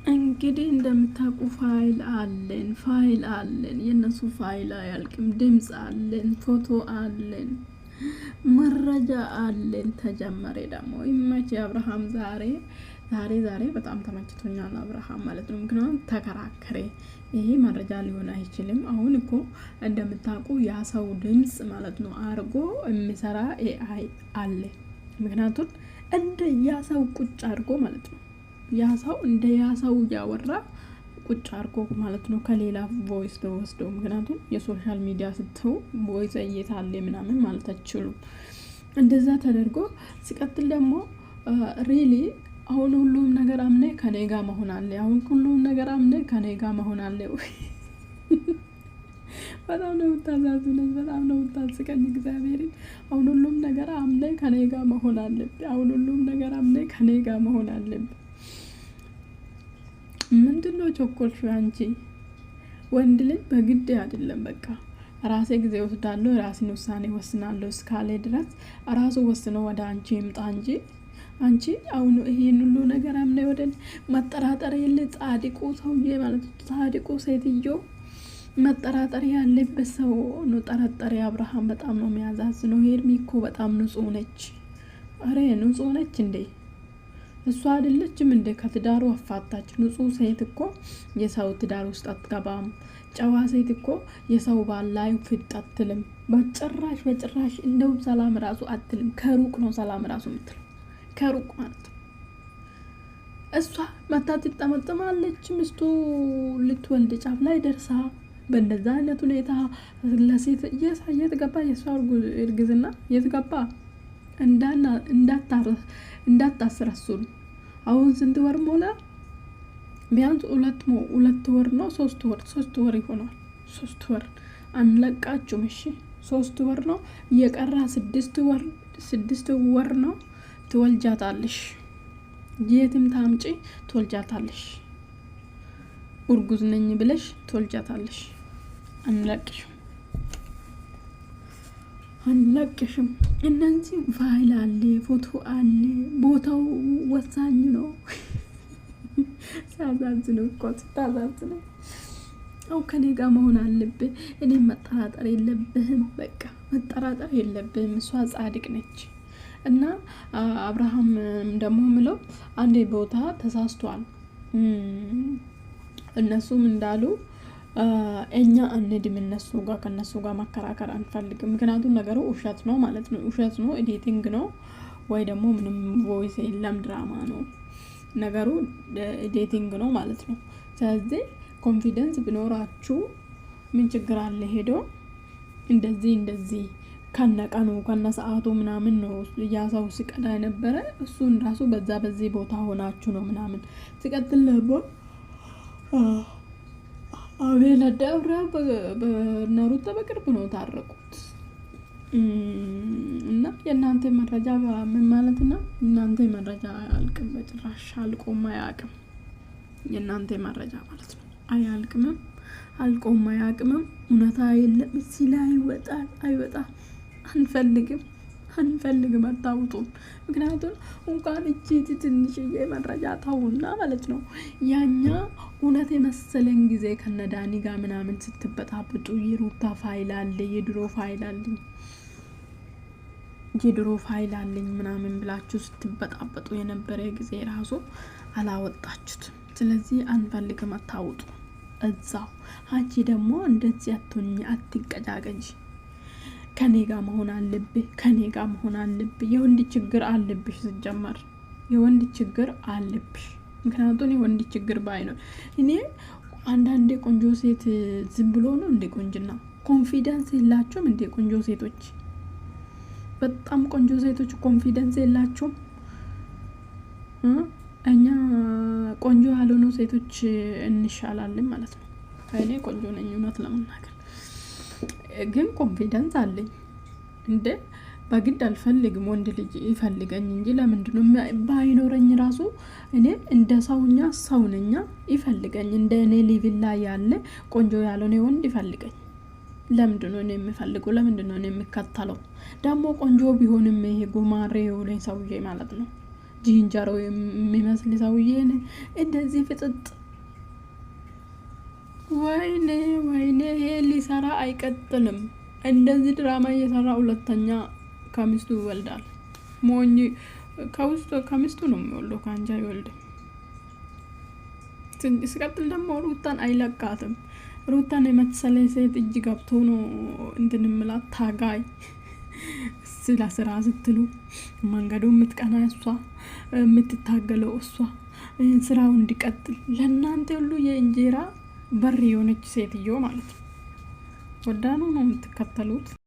እንግዲህ እንደምታውቁ ፋይል አለን የነሱ ፋይል አያልቅም። ድምፅ አለን፣ ፎቶ አለን፣ መረጃ አለን። ተጀመረ ደግሞ ይመች አብርሃም ዛሬ በጣም ተመችቶኛል አብርሃም ማለት ነው። ምክንያቱም ተከራከረ። ይሄ መረጃ ሊሆን አይችልም። አሁን እኮ እንደምታውቁ ያ ሰው ድምፅ ማለት ነው አርጎ የሚሰራ ኤአይ አለ። ምክንያቱም እንደ ያ ሰው ቁጭ አድርጎ ማለት ነው ያ ሰው እንደ ያ ሰው እያወራ ቁጭ አድርጎ ማለት ነው ከሌላ ቮይስ ተወስዶ። ምክንያቱም የሶሻል ሚዲያ ስትው ቮይስ እየታለ ምናምን ማለት አትችሉም። እንደዛ ተደርጎ ሲቀጥል ደግሞ ሪሊ አሁን ሁሉም ነገር አምነ ከኔ ጋር መሆን አለ። አሁን ሁሉም ነገር አምነ ከኔ ጋር መሆን አለ። በጣም ነው የምታሳዝነኝ፣ በጣም ነው የምታስቀኝ። እግዚአብሔርን አሁን ሁሉም ነገር አምነ ከኔ ጋር መሆን አለብህ። አሁን ሁሉም ነገር አምነ ከኔ ጋር መሆን አለብህ። ምንድነው ቸኮልሽ አንቺ? ወንድ ልጅ በግድ አይደለም በቃ ራሴ ጊዜ ወስዳለሁ ራሴን ውሳኔ ወስናለሁ እስካለ ድረስ ራሱ ወስኖ ወደ አንቺ ይምጣ እንጂ አንቺ አሁን ይሄን ሁሉ ነገር አምነ ወደ መጠራጠር የለ ጻድቁ ሰውዬ ማለት ጻድቁ ሴትዮ መጠራጠር ያለበት ሰው ነው። ጠረጠረ አብርሃም በጣም ነው የሚያዛዝነው። ሄርሚ እኮ በጣም ንጹህ ነች። አረ ንጹህ ነች እንዴ? እሷ አይደለችም እንደ ከትዳሩ አፋታች። ንጹህ ሴት እኮ የሰው ትዳር ውስጥ አትገባም። ጨዋ ሴት እኮ የሰው ባል ላይ ፍጥ አትልም። በጭራሽ እንደውም ሰላም ራሱ አትልም። ከሩቅ ነው ሰላም ራሱ የምትለው፣ ከሩቅ ማለት ነው። እሷ መታ ትጠመጥማለች። ሚስቱ ልትወልድ ጫፍ ላይ ደርሳ በእንደዛ አይነት ሁኔታ ለሴት የት ገባ? የሷ እርግዝና የት ገባ? እንዳታስረሱን። አሁን ስንት ወር ሞላ? ቢያንስ ሁለት ወር ነው፣ ሶስት ወር ይሆናል። 3 ወር አንለቃችሁም። እሺ 3 ወር ነው የቀራ። 6 ወር ነው። ትወልጃታለሽ፣ የትም ታምጪ ትወልጃታለሽ። እርጉዝ ነኝ ብለሽ ትወልጃታለሽ። አንለቅሽም። እነዚህ ፋይል አለ፣ ፎቶ አለ። ቦታው ወሳኝ ነው። ሲያዛዝነው እኮ ስታዛዝነው። አው ከኔ ጋር መሆን አለብህ። እኔ መጠራጠር የለብህም። በቃ መጠራጠር የለብህም። እሷ ጻድቅ ነች። እና አብርሃም ደግሞ ምለው አንዴ ቦታ ተሳስቷል። እነሱም እንዳሉ እኛ አንድም እነሱ ጋር ከነሱ ጋር መከራከር አንፈልግም። ምክንያቱም ነገሩ ውሸት ነው ማለት ነው። ውሸት ነው፣ ኤዲቲንግ ነው ወይ ደግሞ ምንም ቮይስ የለም፣ ድራማ ነው ነገሩ፣ ኤዲቲንግ ነው ማለት ነው። ስለዚህ ኮንፊደንስ ቢኖራችሁ ምን ችግር አለ? ሄዶ እንደዚህ ከነቀኑ ከነሰዓቱ ምናምን ነው ያ ሰው ሲቀዳ የነበረ። እሱን ራሱ በዚህ ቦታ ሆናችሁ ነው ምናምን ሲቀጥል ነበር። አቤል አዳብራ በነሩት በቅርብ ነው ታረቁት። እና የእናንተ መረጃ ምን ማለት ነው? እናንተ መረጃ አያልቅም፣ በጭራሽ አልቆም አያውቅም። የእናንተ መረጃ ማለት ነው አያልቅምም፣ አልቆም አያውቅምም። እውነታ የለም እዚህ ላይ አይወጣም። አንፈልግም አታውጡም። ምክንያቱም እንኳን እቺ ትንሽዬ መረጃ ታውና ማለት ነው ያኛ እውነት የመሰለን ጊዜ ከነዳኒ ጋር ምናምን ስትበጣብጡ የሩታ ፋይል አለ፣ የድሮ ፋይል አለኝ ምናምን ብላችሁ ስትበጣበጡ የነበረ ጊዜ ራሱ አላወጣችሁት። ስለዚህ አንፈልግም አታውጡ እዛው። አንቺ ደግሞ እንደዚህ አትሆኚ፣ አትቀጫቀጂ። ከኔ ጋር መሆን አለብህ። የወንድ ችግር አለብሽ፣ ሲጀመር የወንድ ችግር አለብሽ። ምክንያቱም የወንድ ችግር ባይኖር እኔ አንዳንዴ ቆንጆ ሴት ዝም ብሎ ነው እንደ ቆንጅና ኮንፊደንስ የላቸውም። እንደ ቆንጆ ሴቶች በጣም ቆንጆ ሴቶች ኮንፊደንስ የላቸውም። እኛ ቆንጆ ያልሆኑ ሴቶች እንሻላለን ማለት ነው። እኔ ቆንጆ ነኝ እውነት ለመናገር ግን ኮንፊደንስ አለኝ። እንደ በግድ አልፈልግም፣ ወንድ ልጅ ይፈልገኝ እንጂ ለምንድነው ባይኖረኝ ራሱ እኔ እንደ ሰው ነኝ፣ ይፈልገኝ። እንደ እኔ ሌቭል ላይ ያለ ቆንጆ ያልሆነ ወንድ ይፈልገኝ። ለምንድነው እኔ የምፈልገው? ለምንድነው እኔ የምከተለው? ደግሞ ቆንጆ ቢሆንም ይሄ ጉማሬ የሆነ ሰውዬ ማለት ነው ጂንጀሮ የሚመስል ሰውዬን እንደዚህ ፍጥጥ። ወይኔ ወይኔ፣ ይሄ ሊሰራ አይቀጥልም። እንደዚህ ድራማ እየሰራ ሁለተኛ ከሚስቱ ይወልዳል። ሞኝ ከሚስቱ ነው የሚወልደው፣ ከአንቺ አይወልድም። ሲቀጥል ደግሞ ሩታን አይለቃትም። ሩታን የመሰለ ሴት እጅ ገብቶ ነው እንትን ምላት ታጋይ። ስለ ስራ ስትሉ መንገዱ የምትቀና እሷ፣ የምትታገለው እሷ፣ ስራው እንዲቀጥል ለእናንተ ሁሉ የእንጀራ በር የሆነች ሴትዮ ማለት ነው። ወዳኑ ነው የምትከተሉት።